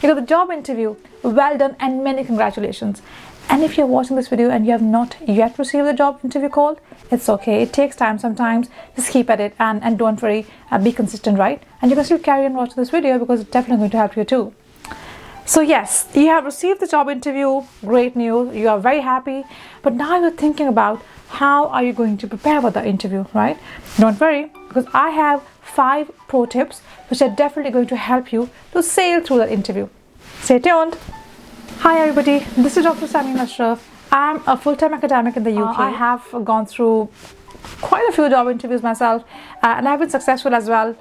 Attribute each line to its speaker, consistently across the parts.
Speaker 1: You got the job interview. Well done and many congratulations. And if you're watching this video and you have not yet received the job interview call, it's okay. It takes time sometimes. Just keep at it and don't worry. Be consistent, right? And you can still carry on watching this video because it's definitely going to help you too. So yes, you have received the job interview. Great news. You are very happy. But now you're thinking about how are you going to prepare for the interview, right? Don't worry, because I have 5 pro tips which are definitely going to help you to sail through the interview. Stay tuned. Hi everybody, this is Dr. Samreen. I'm a full-time academic in the UK. I have gone through quite a few job interviews myself and I've been successful as well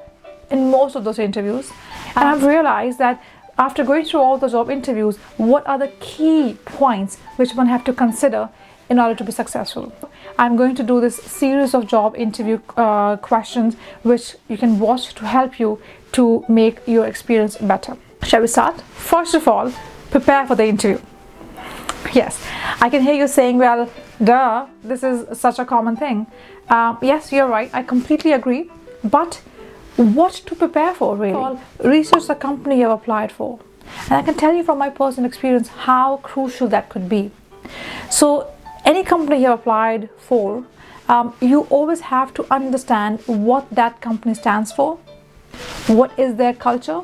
Speaker 1: in most of those interviews. And I've realized that after going through all those job interviews, what are the key points which one have to consider in order to be successful. I'm going to do this series of job interview questions which you can watch to help you to make your experience better. Shall we start? First of all, prepare for the interview. Yes, I can hear you saying, well, duh, this is such a common thing. Yes, you're right, I completely agree. But what to prepare for, really? Research the company you've applied for. And I can tell you from my personal experience how crucial that could be. So any company you've applied for, you always have to understand what that company stands for. What is their culture?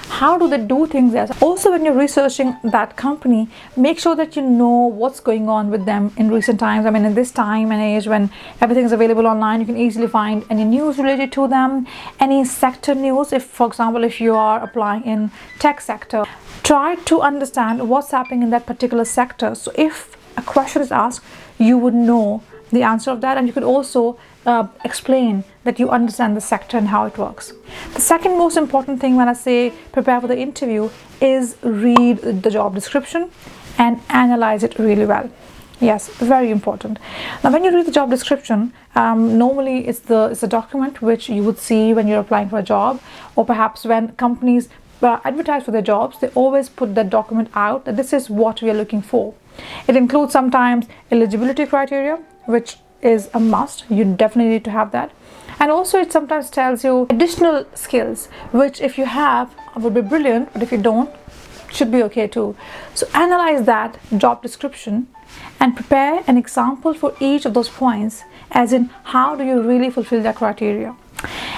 Speaker 1: How do they do things there? Also, when you're researching that company, make sure that you know what's going on with them in recent times. I mean, in this time and age when everything is available online, you can easily find any news related to them, any sector news. If, for example, if you are applying in tech sector, try to understand what's happening in that particular sector. So if a question is asked, you would know the answer of that, and you could also explain that you understand the sector and how it works. The second most important thing when I say prepare for the interview is read the job description and analyze it really well. Yes, very important. Now, when you read the job description, normally it's a document which you would see when you're applying for a job, or perhaps when companies advertise for their jobs, they always put that document out that this is what we are looking for. It includes sometimes eligibility criteria, which is a must. You definitely need to have that. And also it sometimes tells you additional skills, which if you have would be brilliant, but if you don't, should be okay too. So analyze that job description and prepare an example for each of those points, as in how do you really fulfill that criteria.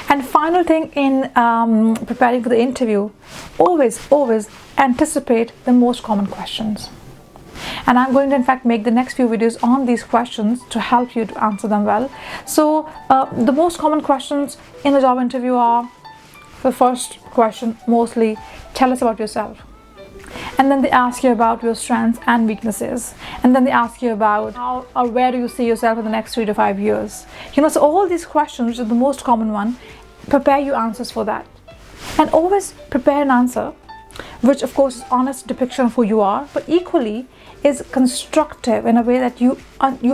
Speaker 1: And final thing in preparing for the interview, always anticipate the most common questions. And I'm going to in fact make the next few videos on these questions to help you to answer them well. So the most common questions in the job interview are, the first question mostly, tell us about yourself. And then they ask you about your strengths and weaknesses. And then they ask you about how or where do you see yourself in the next 3 to 5 years. You know, so all these questions, which is the most common one, prepare your answers for that. And always prepare an answer which of course is honest depiction of who you are, but equally is constructive in a way that you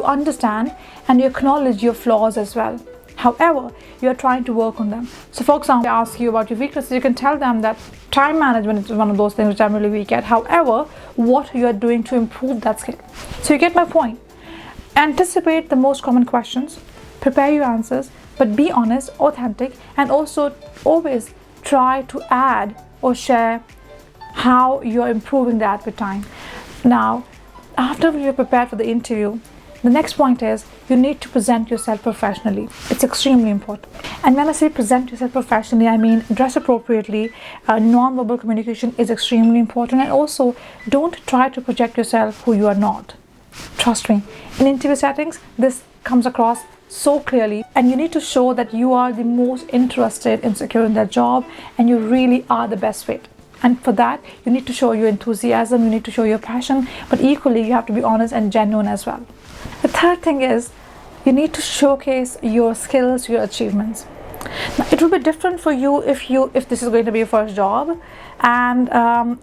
Speaker 1: understand and you acknowledge your flaws as well. However, you are trying to work on them. So for example, they ask you about your weaknesses, you can tell them that time management is one of those things which I'm really weak at. However, what you are doing to improve that skill. So you get my point. Anticipate the most common questions, prepare your answers, but be honest, authentic, and also always try to add or share how you're improving that with time. Now, after you're prepared for the interview, the next point is you need to present yourself professionally. It's extremely important. And when I say present yourself professionally, I mean dress appropriately. Non-verbal communication is extremely important, and also don't try to project yourself who you are not. Trust me, in interview settings, this comes across so clearly, and you need to show that you are the most interested in securing that job and you really are the best fit. And for that, you need to show your enthusiasm, you need to show your passion, but equally you have to be honest and genuine as well. The third thing is you need to showcase your skills, your achievements. Now, it will be different for you if this is going to be your first job, and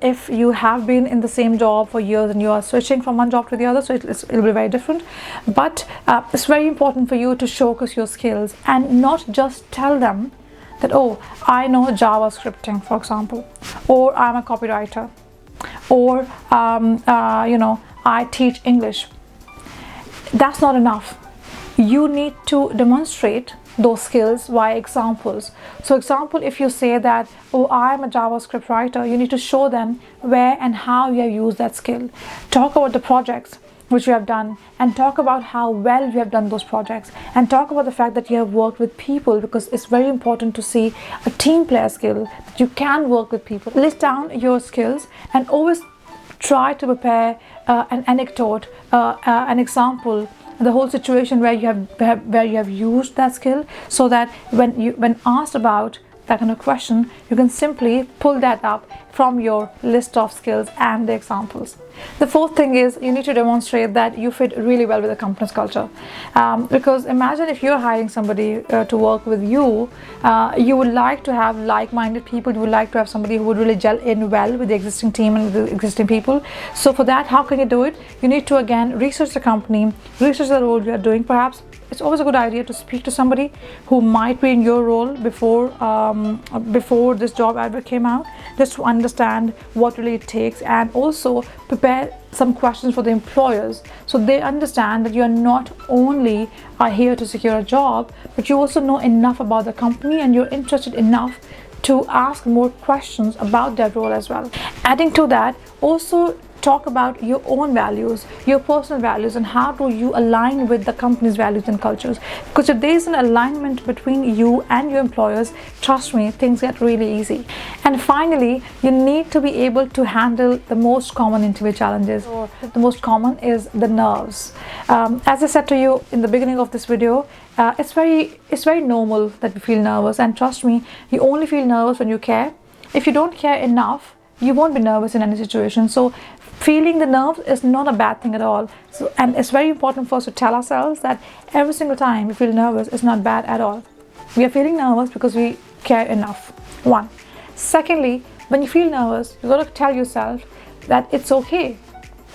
Speaker 1: if you have been in the same job for years and you are switching from one job to the other, so it'll be very different. But it's very important for you to showcase your skills and not just tell them that, oh, I know JavaScripting, for example, or I'm a copywriter, or I teach English. That's not enough. You need to demonstrate those skills via examples. So example, if you say that, oh, I am a JavaScript writer, you need to show them where and how you have used that skill. Talk about the projects which you have done, and talk about how well you have done those projects, and talk about the fact that you have worked with people, because it's very important to see a team player skill, that you can work with people. List down your skills and always try to prepare an anecdote, an example, the whole situation where you have used that skill, so that when asked about that kind of question, you can simply pull that up from your list of skills and the examples. The fourth thing is you need to demonstrate that you fit really well with the company's culture, because imagine if you're hiring somebody to work with you, you would like to have like-minded people. You would like to have somebody who would really gel in well with the existing team and the existing people. So for that, how can you do it? You need to again research the company, research the role you are doing. Perhaps it's always a good idea to speak to somebody who might be in your role before this job advert came out, just to understand what really it takes, and also prepare some questions for the employers, so they understand that you are not only here to secure a job, but you also know enough about the company and you're interested enough to ask more questions about that role as well. Adding to that, also talk about your own values, your personal values, and how do you align with the company's values and cultures. Because if there is an alignment between you and your employers, trust me, things get really easy. And finally, you need to be able to handle the most common interview challenges. The most common is the nerves. As I said to you in the beginning of this video, it's very normal that we feel nervous, and trust me, you only feel nervous when you care. If you don't care enough, you won't be nervous in any situation. So feeling the nerves is not a bad thing at all. So, and it's very important for us to tell ourselves that every single time we feel nervous is not bad at all. We are feeling nervous because we care enough. One. Secondly, when you feel nervous, you got to tell yourself that it's okay.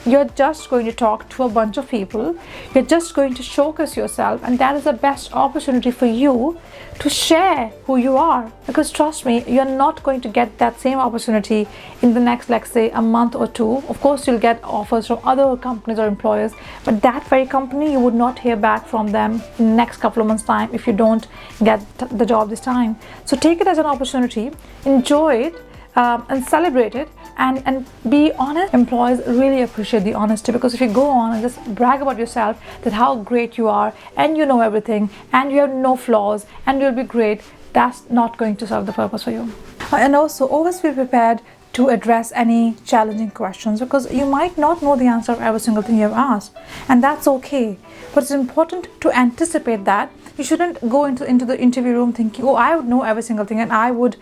Speaker 1: You're just going to talk to a bunch of people. You're just going to showcase yourself, and that is the best opportunity for you to share who you are. Because trust me, you're not going to get that same opportunity in the next, let's say, a month or two. Of course, you'll get offers from other companies or employers, but that very company, you would not hear back from them in the next couple of months' time if you don't get the job this time. So take it as an opportunity, enjoy it, and celebrate it, and be honest. Employees really appreciate the honesty, because if you go on and just brag about yourself, that how great you are and you know everything and you have no flaws and you'll be great, that's not going to serve the purpose for you. And also always be prepared to address any challenging questions, because you might not know the answer of every single thing you have asked, and that's okay. But it's important to anticipate that. You shouldn't go into the interview room thinking, oh, I would know every single thing and I would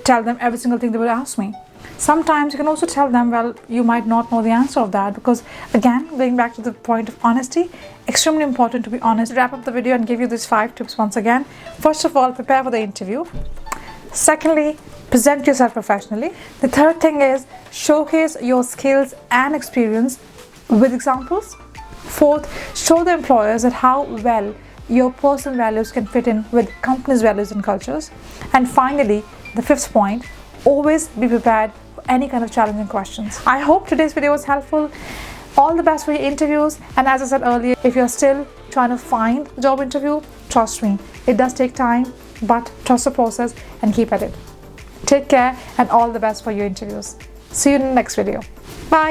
Speaker 1: tell them every single thing they would ask me. Sometimes you can also tell them, well, you might not know the answer of that, because again, going back to the point of honesty, extremely important to be honest. Wrap up the video and give you these 5 tips once again. First of all, prepare for the interview. Secondly, present yourself professionally. The third thing is showcase your skills and experience with examples. Fourth, show the employers that how well your personal values can fit in with company's values and cultures. And finally, the fifth point, always be prepared for any kind of challenging questions. I hope today's video was helpful. All the best for your interviews. And as I said earlier, if you're still trying to find a job interview, trust me, it does take time, but trust the process and keep at it. Take care and all the best for your interviews. See you in the next video.